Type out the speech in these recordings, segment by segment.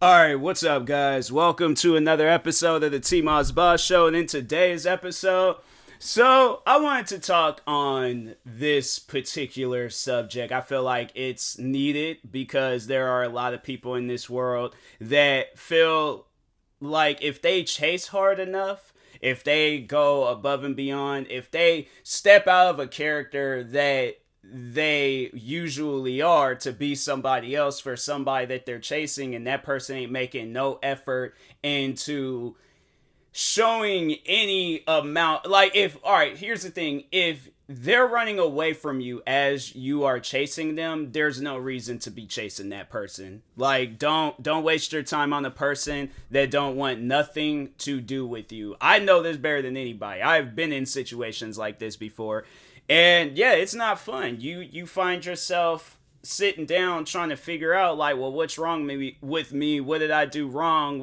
Alright, what's up, guys? Welcome to another episode of the TMossBoss Show. And in today's episode, I wanted to talk on this particular subject. I feel like it's needed because there are a lot of people in this world that feel like if they chase hard enough, if they go above and beyond, if they step out of a character that they usually are to be somebody else for somebody that they're chasing, and that person ain't making no effort into showing any amount, like, if, all right, here's the thing, if they're running away from you as you are chasing them, there's no reason to be chasing that person. Like, don't waste your time on a person that don't want nothing to do with you. I know this better than anybody. I've been in situations like this before, and yeah, it's not fun. You find yourself sitting down trying to figure out, like, well, what's wrong maybe with me? What did I do wrong?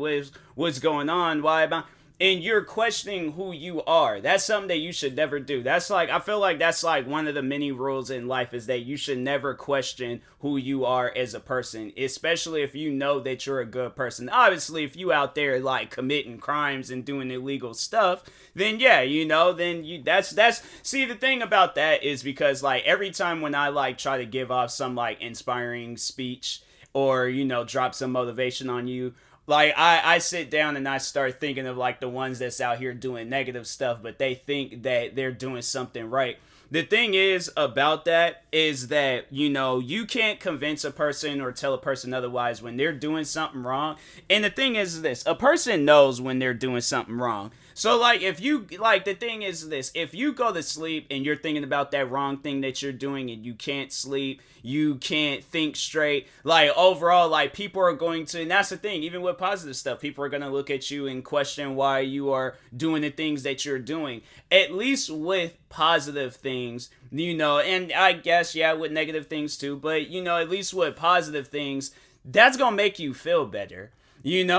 What's going on? Why am I? And you're questioning who you are. That's something that you should never do. That's like, I feel like that's like one of the many rules in life, is that you should never question who you are as a person, especially if you know that you're a good person. Obviously, if you out there like committing crimes and doing illegal stuff, then yeah, then that's see, the thing about that is, because like every time when I like try to give off some like inspiring speech, or drop some motivation on you, like, I sit down and I start thinking of, like, the ones that's out here doing negative stuff, but they think that they're doing something right. The thing is about that is that, you can't convince a person or tell a person otherwise when they're doing something wrong. And the thing is this, a person knows when they're doing something wrong. So, like, if you, like, the thing is this, if you go to sleep and you're thinking about that wrong thing that you're doing and you can't sleep, you can't think straight, like, overall, like, people are going to, and that's the thing, even with positive stuff, people are going to look at you and question why you are doing the things that you're doing. At least with positive things, and I guess, yeah, with negative things too, but, at least with positive things, that's going to make you feel better. And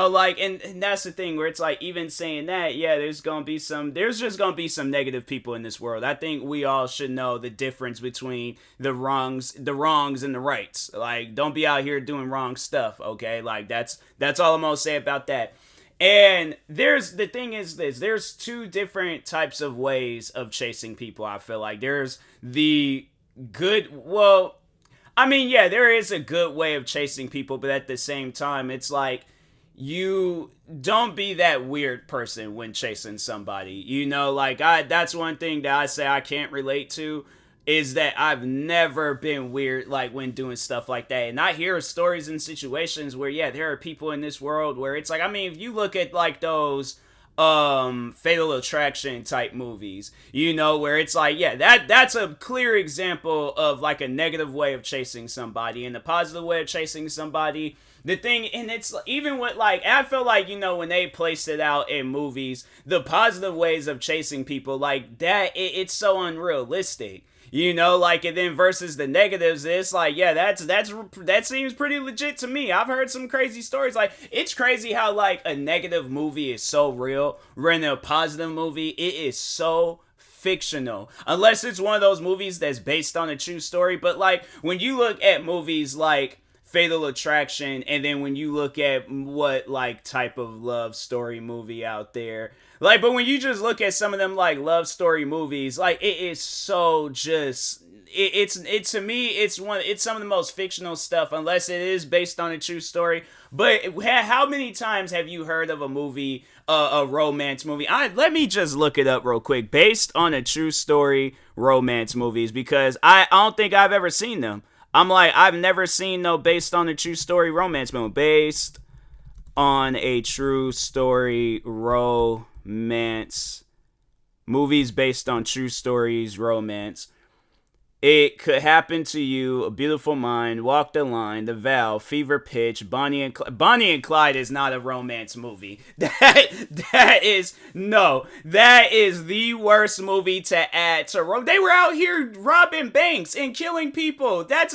that's the thing where it's like, even saying that, yeah, there's just gonna be some negative people in this world. I think we all should know the difference between the wrongs and the rights. Like, don't be out here doing wrong stuff, okay? Like, that's all I'm gonna say about that. And the thing is this, there's two different types of ways of chasing people, I feel like. There's the good, well, I mean, yeah, there is a good way of chasing people, but at the same time, it's like, you don't be that weird person when chasing somebody. That's one thing that I say I can't relate to, is that I've never been weird, like, when doing stuff like that. And I hear stories and situations where, yeah, there are people in this world where it's like, I mean, if you look at, like, those Fatal Attraction type movies, where it's like, yeah, that's a clear example of, like, a negative way of chasing somebody. And the positive way of chasing somebody, the thing, and it's even with, like, I feel like, when they placed it out in movies, the positive ways of chasing people, like, that, it's so unrealistic. And then versus the negatives, it's like, yeah, that seems pretty legit to me. I've heard some crazy stories. Like, it's crazy how, like, a negative movie is so real, when a positive movie, it is so fictional, unless it's one of those movies that's based on a true story. But, like, when you look at movies like Fatal Attraction, and then when you look at what, like, type of love story movie out there, like, but when you just look at some of them, like, love story movies, like, it is so just, to me, it's some of the most fictional stuff, unless it is based on a true story. But how many times have you heard of a movie, a romance movie? Let me just look it up real quick. Based on a true story romance movies, because I don't think I've ever seen them. I'm like, I've never seen no based on a true story romance movie. Based on a true story romance. Movies based on true stories romance. It Could Happen to You, A Beautiful Mind, Walk the Line, The Vow, Fever Pitch, Bonnie and Clyde. Bonnie and Clyde is not a romance movie. That is the worst movie to add to They were out here robbing banks and killing people. That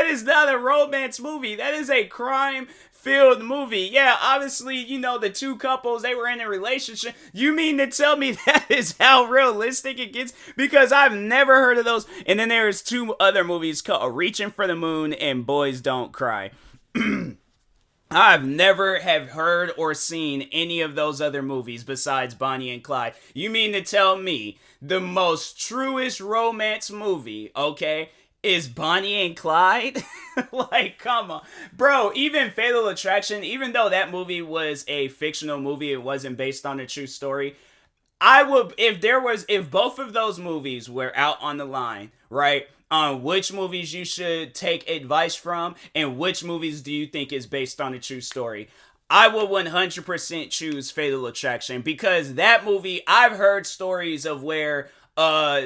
is not a romance movie. That is a crime filled movie. Yeah, obviously, the two couples, they were in a relationship. You mean to tell me that is how realistic it gets? Because I've never heard of those. And then there's two other movies called Reaching for the Moon and Boys Don't Cry. I've never have heard or seen any of those other movies besides Bonnie and Clyde. You mean to tell me the most truest romance movie, okay, is Bonnie and Clyde? Like, come on. Bro, even Fatal Attraction, even though that movie was a fictional movie, it wasn't based on a true story. I would, if both of those movies were out on the line, right? On which movies you should take advice from and which movies do you think is based on a true story, I would 100% choose Fatal Attraction, because that movie, I've heard stories of where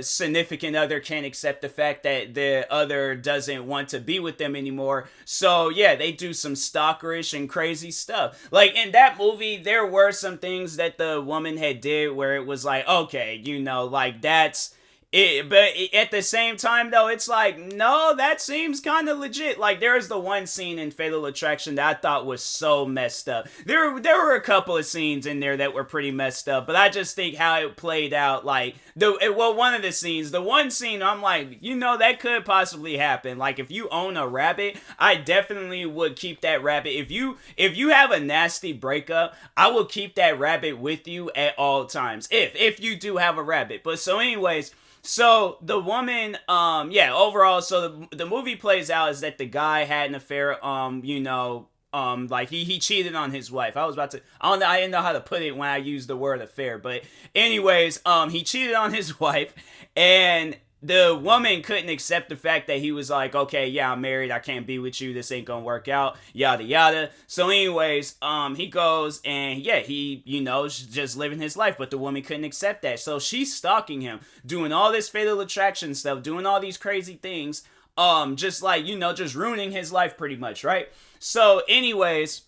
significant other can't accept the fact that the other doesn't want to be with them anymore. So yeah, they do some stalkerish and crazy stuff. Like in that movie, there were some things that the woman had did where it was like, okay, like that's it, but at the same time, though, it's like, no, that seems kind of legit. Like, there's the one scene in Fatal Attraction that I thought was so messed up. There were a couple of scenes in there that were pretty messed up, but I just think how it played out, like, one of the scenes, the one scene, I'm like, that could possibly happen. Like, if you own a rabbit, I definitely would keep that rabbit. If you have a nasty breakup, I will keep that rabbit with you at all times. If you do have a rabbit. But so anyways, so the woman, overall, so the movie plays out is that the guy had an affair, like he cheated on his wife. I didn't know how to put it when I used the word affair, but anyways, he cheated on his wife, and the woman couldn't accept the fact that he was like, okay, yeah, I'm married, I can't be with you, this ain't gonna work out, yada yada. So anyways, he goes and yeah, he, just living his life, but the woman couldn't accept that. So she's stalking him, doing all this Fatal Attraction stuff, doing all these crazy things, just like, just ruining his life pretty much, right? So anyways,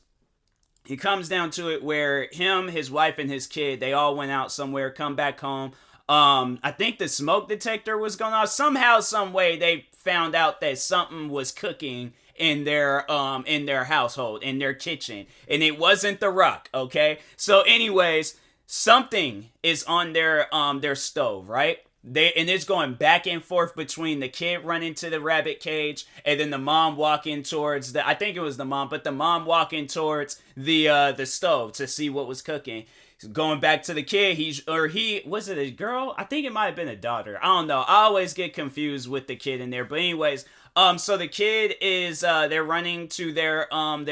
it comes down to it where him, his wife, and his kid, they all went out somewhere, come back home. I think the smoke detector was going off. Somehow, some way, they found out that something was cooking in their household, in their kitchen, and it wasn't the Rock. Okay, so anyways, something is on their stove, right? And it's going back and forth between the kid running to the rabbit cage and then the mom walking towards I think it was the mom, but the mom walking towards the stove to see what was cooking. Going back to the kid, was it a girl? I think it might have been a daughter. I don't know. I always get confused with the kid in there. But anyways, so the kid is, they're running to their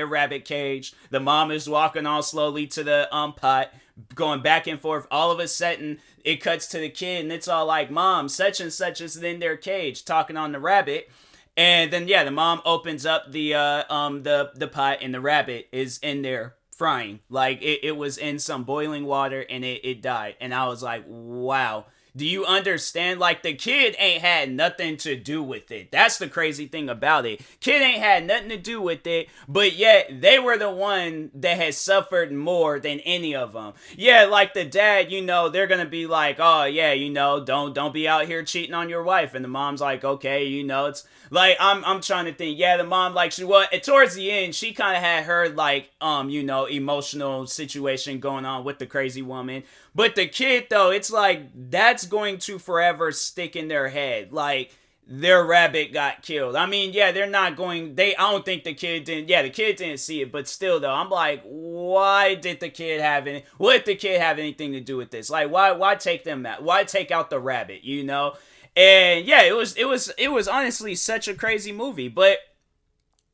rabbit cage. The mom is walking all slowly to the, pot, going back and forth. All of a sudden, it cuts to the kid and it's all like, Mom, such and such is in their cage, talking on the rabbit. And then, yeah, the mom opens up the pot and the rabbit is in there frying. Like it was in some boiling water and it died. And I was like, wow. Do you understand? Like, the kid ain't had nothing to do with it. That's the crazy thing about it. Kid ain't had nothing to do with it, but yet they were the one that had suffered more than any of them. Yeah, like the dad, they're gonna be like, oh yeah, don't be out here cheating on your wife. And the mom's like, okay, it's like, I'm trying to think. Yeah, the mom, like, towards the end, she kind of had her, like, emotional situation going on with the crazy woman. But the kid, though, it's like, that's going to forever stick in their head. Like, their rabbit got killed. I mean, yeah, I don't think the kid didn't see it, but still, though, I'm like, why did the kid have anything to do with this? Like, why take them out? Why take out the rabbit, And yeah, it was honestly such a crazy movie. But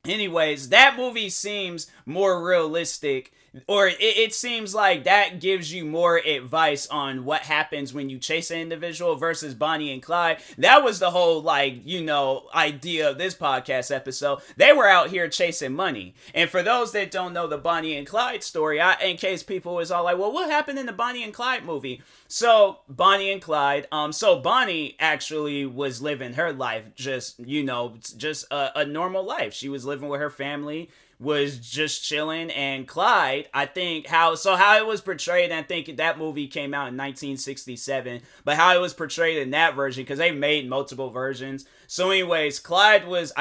anyways, that movie seems more realistic, or it seems like that gives you more advice on what happens when you chase an individual versus Bonnie and Clyde. That was the whole, idea of this podcast episode. They were out here chasing money. And for those that don't know the Bonnie and Clyde story, in case people was all like, well, what happened in the Bonnie and Clyde movie? So, Bonnie and Clyde, Bonnie actually was living her life just a normal life. She was living with her family, was just chilling, and Clyde, I think how it was portrayed, and I think that movie came out in 1967, but how it was portrayed in that version, because they made multiple versions. So anyways, Clyde was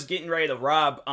getting ready to rob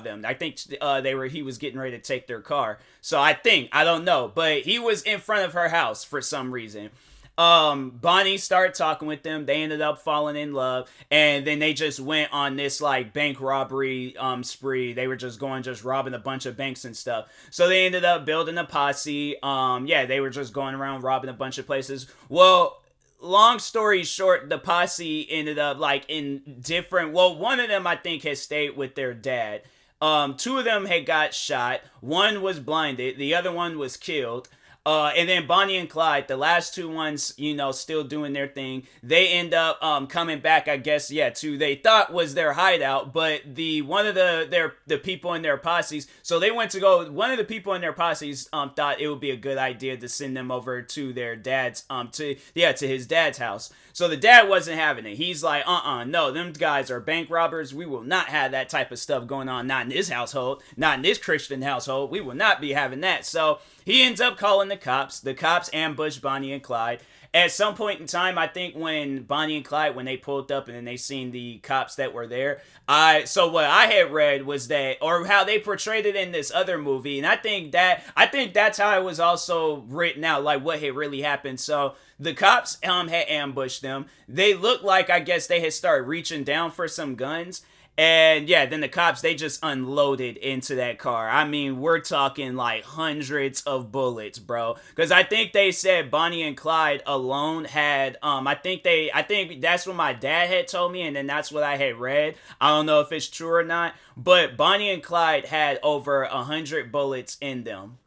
them. I think he was getting ready to take their car. So I don't know, but he was in front of her house for some reason. Bonnie started talking with them. They ended up falling in love, and then they just went on this like bank robbery spree. They were just robbing a bunch of banks and stuff. So they ended up building a posse. Yeah, they were just going around robbing a bunch of places. Well, long story short, the posse ended up like in different. Well, one of them I think has stayed with their dad. Two of them had got shot. One was blinded. The other one was killed. And then Bonnie and Clyde, the last two ones, still doing their thing. They end up coming back, I guess, to they thought was their hideout, but one of the people in their posses. So they went to go. One of the people in their posses thought it would be a good idea to send them over to their dad's to his dad's house. So the dad wasn't having it. He's like, no, them guys are bank robbers. We will not have that type of stuff going on. Not in this household. Not in this Christian household. We will not be having that. So he ends up calling the cops. The cops ambush Bonnie and Clyde. At some point in time, I think when Bonnie and Clyde, when they pulled up and then they seen the cops that were there, so what I had read was that, or how they portrayed it in this other movie, and I think that's how it was also written out, like what had really happened. So the cops had ambushed them. They looked like, I guess, they had started reaching down for some guns. And yeah, then the cops, they just unloaded into that car. I mean, we're talking like hundreds of bullets, bro. Because I think they said Bonnie and Clyde alone had, I think that's what my dad had told me, and then that's what I had read. I don't know if it's true or not, but Bonnie and Clyde had over 100 bullets in them.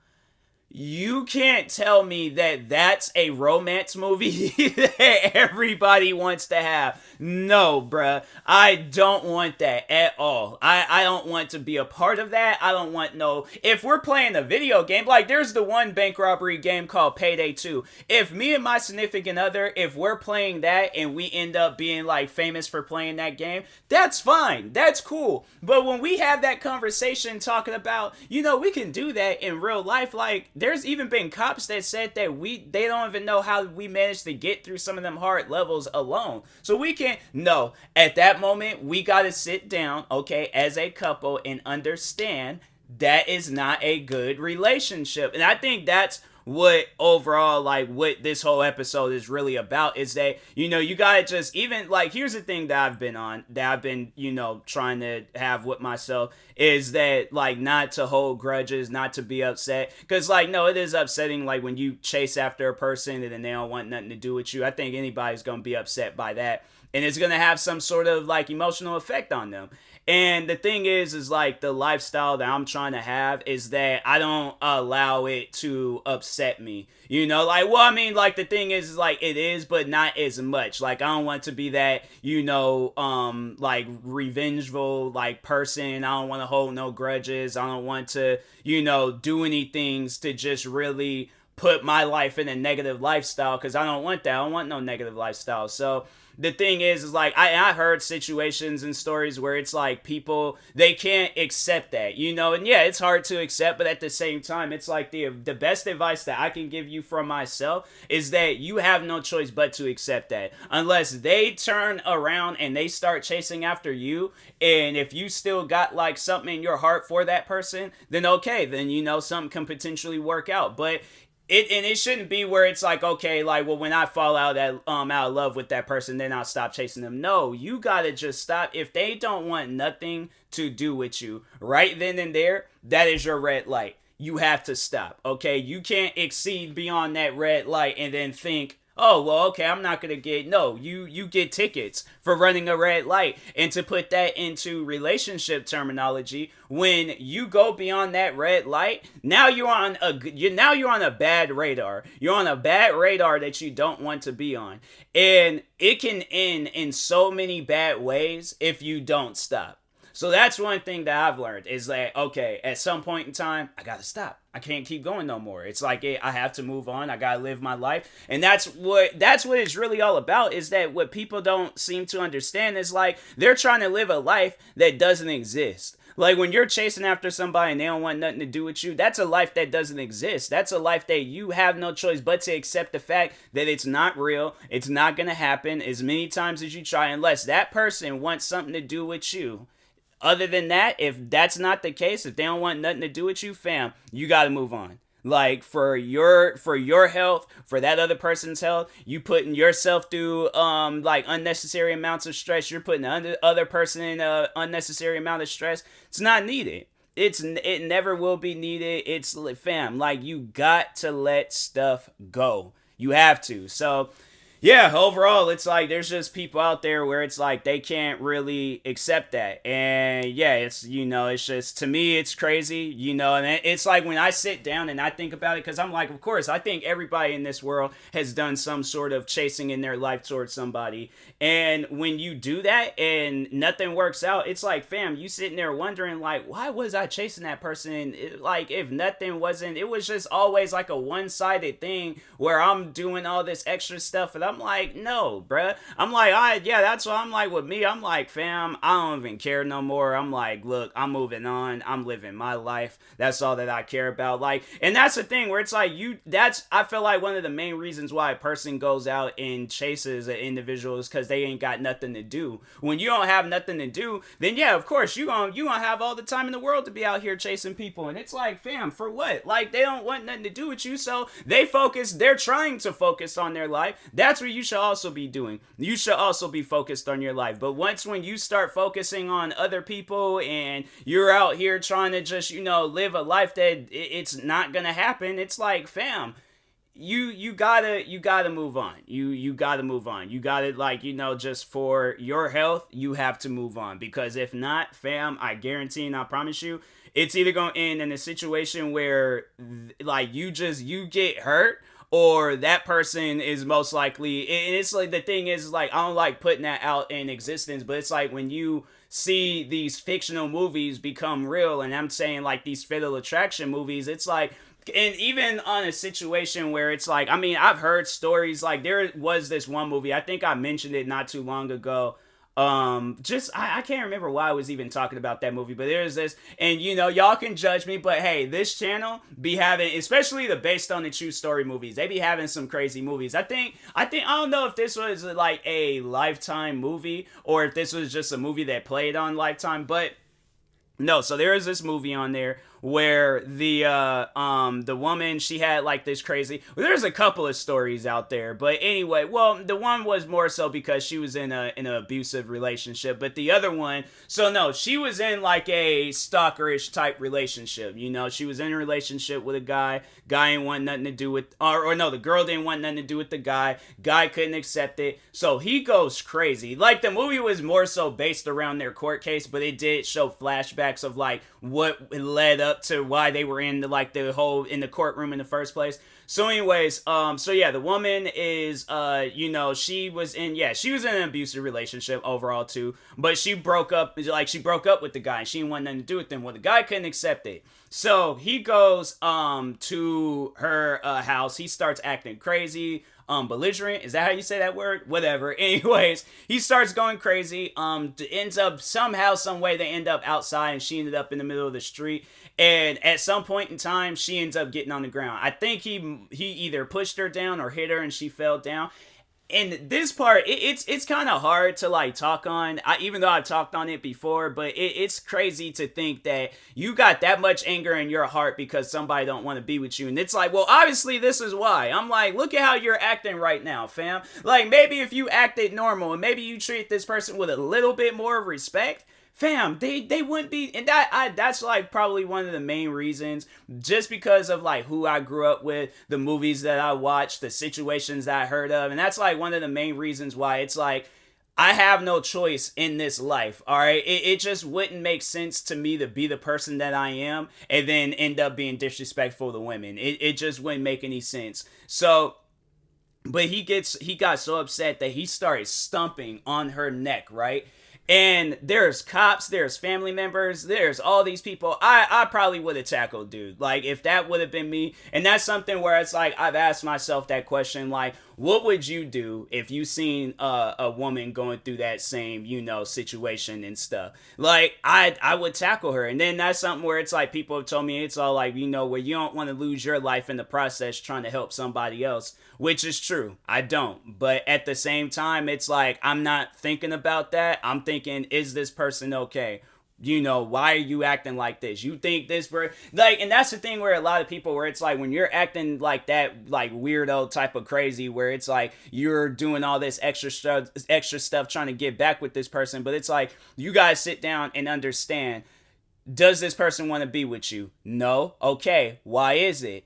You can't tell me that that's a romance movie that everybody wants to have. No, bruh. I don't want that at all. I don't want to be a part of that. I don't want no... If we're playing a video game, like there's the one bank robbery game called Payday 2. If me and my significant other, if we're playing that and we end up being like famous for playing that game, that's fine. That's cool. But when we have that conversation talking about, we can do that in real life, like... There's even been cops that said that they don't even know how we managed to get through some of them hard levels alone. So we can't, no, at that moment, we got to sit down, okay, as a couple and understand that is not a good relationship. And I think that's what overall, like, what this whole episode is really about, is that, you gotta just, even, like, here's the thing that I've been, trying to have with myself, is that, like, not to hold grudges, not to be upset, because, like, no, it is upsetting, like, when you chase after a person and then they don't want nothing to do with you. I think anybody's gonna be upset by that, and it's gonna have some sort of, like, emotional effect on them. And the thing is like the lifestyle that I'm trying to have is that I don't allow it to upset me. Like the thing is like it is, but not as much. Like I don't want to be that, like revengeful like person. I don't want to hold no grudges. I don't want to, do anything to just really put my life in a negative lifestyle, because I don't want that. I don't want no negative lifestyle. So the thing is like I heard situations and stories where it's like people, they can't accept that, and yeah, it's hard to accept, but at the same time, it's like the best advice that I can give you from myself is that you have no choice but to accept that, unless they turn around and they start chasing after you. And if you still got like something in your heart for that person, then okay, then something can potentially work out. But it shouldn't be where it's like, okay, like, well, when I fall out of love with that person, then I'll stop chasing them. No, you gotta just stop. If they don't want nothing to do with you right then and there, that is your red light. You have to stop, okay? You can't exceed beyond that red light and then think, oh, well, okay, I'm not going to get... No, you get tickets for running a red light. And to put that into relationship terminology, when you go beyond that red light, now you're on a bad radar. You're on a bad radar that you don't want to be on. And it can end in so many bad ways if you don't stop. So that's one thing that I've learned is that, okay, at some point in time, I gotta stop. I can't keep going no more. It's like I have to move on. I gotta live my life. And that's what it's really all about, is that what people don't seem to understand is like they're trying to live a life that doesn't exist. Like when you're chasing after somebody and they don't want nothing to do with you, that's a life that doesn't exist. That's a life that you have no choice but to accept the fact that it's not real. It's not gonna happen as many times as you try, unless that person wants something to do with you. Other than that, if that's not the case, if they don't want nothing to do with you, fam, you gotta move on. Like for your health, for that other person's health, you putting yourself through like unnecessary amounts of stress. You're putting the other person in a unnecessary amount of stress. It's not needed. It never will be needed. It's fam, like you got to let stuff go. You have to. So yeah, overall, it's like there's just people out there where it's like they can't really accept that. And yeah, it's just to me, it's crazy, and it's like when I sit down and I think about it, because I'm like, of course, I think everybody in this world has done some sort of chasing in their life towards somebody. And when you do that and nothing works out, it's like, fam, you sitting there wondering, like, why was I chasing that person? Like, if nothing wasn't, it was just always like a one sided thing where I'm doing all this extra stuff and I'm like, no, bruh. I'm like, all right, yeah, that's what I'm like with me. I'm like, fam, I don't even care no more. I'm like, look, I'm moving on. I'm living my life. That's all that I care about. Like, and that's the thing where it's like, I feel like one of the main reasons why a person goes out and chases an individual is because they ain't got nothing to do. When you don't have nothing to do, then yeah, of course, you gonna have all the time in the world to be out here chasing people. And it's like, fam, for what? Like, they don't want nothing to do with you, so they're trying to focus on their life. That's what you should also be doing. You should also be focused on your life. But when you start focusing on other people and you're out here trying to just, live a life that it's not gonna happen, it's like, fam, you gotta move on. You gotta move on. You gotta, like, just for your health, you have to move on. Because if not, fam, I guarantee and I promise you, it's either gonna end in a situation where like you get hurt, or that person is most likely, and it's like, the thing is, like, I don't like putting that out in existence, but it's like when you see these fictional movies become real, and I'm saying like these Fatal Attraction movies, it's like, and even on a situation where it's like, I mean, I've heard stories, like there was this one movie, I think I mentioned it not too long ago. I can't remember why I was even talking about that movie, but there's this, and y'all can judge me, but hey, this channel be having, especially the based on the true story movies, they be having some crazy movies. I don't know if this was like a Lifetime movie or if this was just a movie that played on Lifetime, but no, so there is this movie on there where the woman, she had like this crazy, well, there's a couple of stories out there, but anyway, well, the one was more so because she was in an abusive relationship, but the other one, so no, she was in like a stalkerish type relationship. She was in a relationship with a guy ain't want nothing to do with, or no, the girl didn't want nothing to do with the guy couldn't accept it, so he goes crazy. Like, the movie was more so based around their court case, but it did show flashbacks of like what led up to why they were in the courtroom in the first place. So anyways, so yeah, the woman is, she was in an abusive relationship overall too, but she broke up with the guy, and she didn't want nothing to do with him. Well, the guy couldn't accept it. So he goes, to her, house. He starts acting crazy, belligerent. Is that how you say that word? Whatever. Anyways, he starts going crazy, ends up somehow, some way, they end up outside, and she ended up in the middle of the street. And at some point in time, she ends up getting on the ground. I think he either pushed her down or hit her, and she fell down. And this part, it's kind of hard to like talk on, even though I've talked on it before, but it's crazy to think that you got that much anger in your heart because somebody don't want to be with you. And it's like, well, obviously this is why. I'm like, look at how you're acting right now, fam. Like, maybe if you acted normal and maybe you treat this person with a little bit more respect, fam, they wouldn't be. And that's like probably one of the main reasons, just because of like who I grew up with, the movies that I watched, the situations that I heard of. And that's like one of the main reasons why it's like, I have no choice in this life, all right? It just wouldn't make sense to me to be the person that I am and then end up being disrespectful to women. It just wouldn't make any sense. So, but he got so upset that he started stomping on her neck, right? And there's cops, there's family members, there's all these people. I probably would have tackled dude. Like, if that would have been me. And that's something where it's like, I've asked myself that question, like, what would you do if you seen a woman going through that same, situation and stuff? Like, I would tackle her. And then that's something where it's like, people have told me, it's all like, where you don't want to lose your life in the process trying to help somebody else, which is true. I don't. But at the same time, it's like, I'm not thinking about that. I'm thinking, is this person okay? why are you acting like this? You think this, like, and that's the thing where a lot of people, where it's like, when you're acting like that, like weirdo type of crazy, where it's like you're doing all this extra stuff trying to get back with this person, but it's like, you guys sit down and understand, does this person want to be with you? No. Okay. Why is it?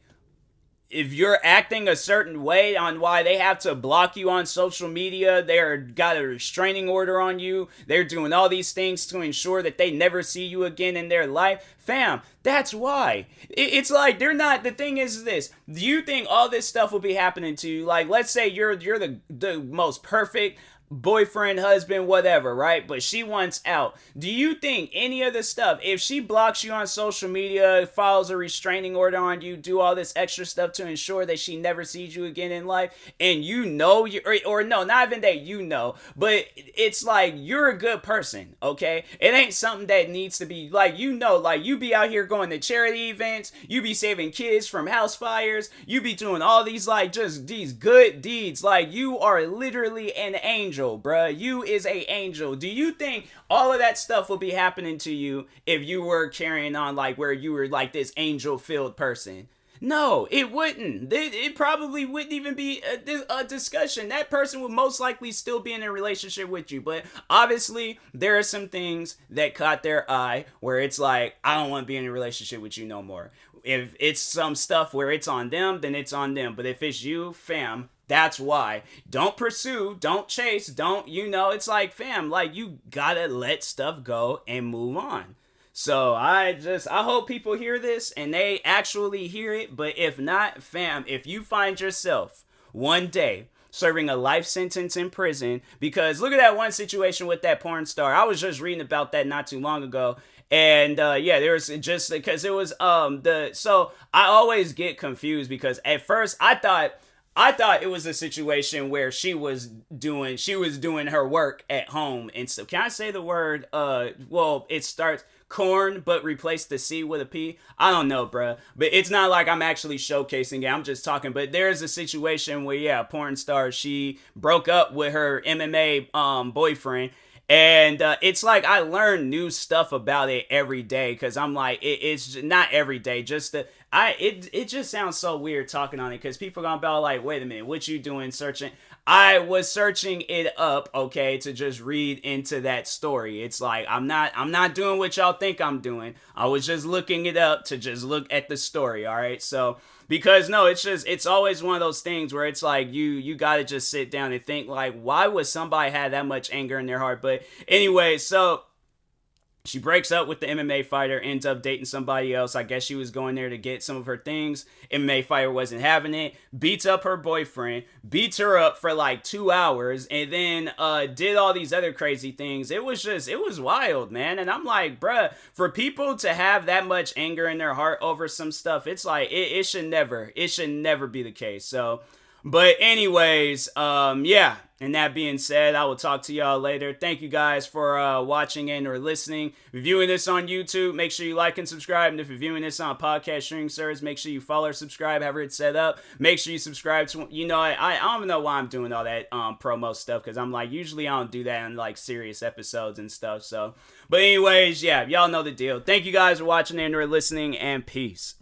If you're acting a certain way on why they have to block you on social media, they're got a restraining order on you, they're doing all these things to ensure that they never see you again in their life, fam, that's why. It's like, they're not, the thing is this, do you think all this stuff will be happening to you? Like, let's say you're the most perfect boyfriend, husband, whatever, right? But she wants out. Do you think any of this stuff, if she blocks you on social media, files a restraining order on you, do all this extra stuff to ensure that she never sees you again in life, and or no, not even that, but it's like, you're a good person, okay? It ain't something that needs to be, like, like, you be out here going to charity events, you be saving kids from house fires, you be doing all these, like, just these good deeds, like, you are literally an angel, bruh. You is a angel. Do you think all of that stuff will be happening to you if you were carrying on like where you were like this angel-filled person? No, it wouldn't. It probably wouldn't even be a discussion. That person would most likely still be in a relationship with you. But obviously, there are some things that caught their eye where it's like, I don't want to be in a relationship with you no more. If it's some stuff where it's on them, then it's on them. But if it's you, fam, that's why. Don't pursue, don't chase, it's like, fam, like, you gotta let stuff go and move on. So I hope people hear this and they actually hear it. But if not, fam, if you find yourself one day serving a life sentence in prison, because look at that one situation with that porn star. I was just reading about that not too long ago. And there was just, because it was so I always get confused, because at first I thought it was a situation where she was doing her work at home. And so, can I say the word, it starts corn, but replace the C with a P? I don't know, bruh. But it's not like I'm actually showcasing it. I'm just talking. But there's a situation where, porn star, she broke up with her MMA boyfriend. And it's like, I learn new stuff about it every day, because I'm like, it's not every day, it just sounds so weird talking on it, because people are gonna be like, wait a minute, what you doing searching? I was searching it up, okay, to just read into that story. It's like, I'm not doing what y'all think I'm doing. I was just looking it up to just look at the story, all right? So, because no, it's always one of those things where it's like, you gotta just sit down and think, like, why would somebody have that much anger in their heart? But anyway, so she breaks up with the MMA fighter, ends up dating somebody else. I guess she was going there to get some of her things. MMA fighter wasn't having it. Beats up her boyfriend. Beats her up for like 2 hours. And then did all these other crazy things. It was wild, man. And I'm like, bruh, for people to have that much anger in their heart over some stuff, it's like, it should never be the case. So, but anyways, and that being said, I will talk to y'all later. Thank you guys for watching and or listening. If you're viewing this on YouTube, make sure you like and subscribe. And if you're viewing this on a podcast streaming service, make sure you follow or subscribe, however it's set up. Make sure you subscribe to, I don't even know why I'm doing all that promo stuff, because I'm like, usually I don't do that in like serious episodes and stuff. So, but anyways, y'all know the deal. Thank you guys for watching and or listening, and peace.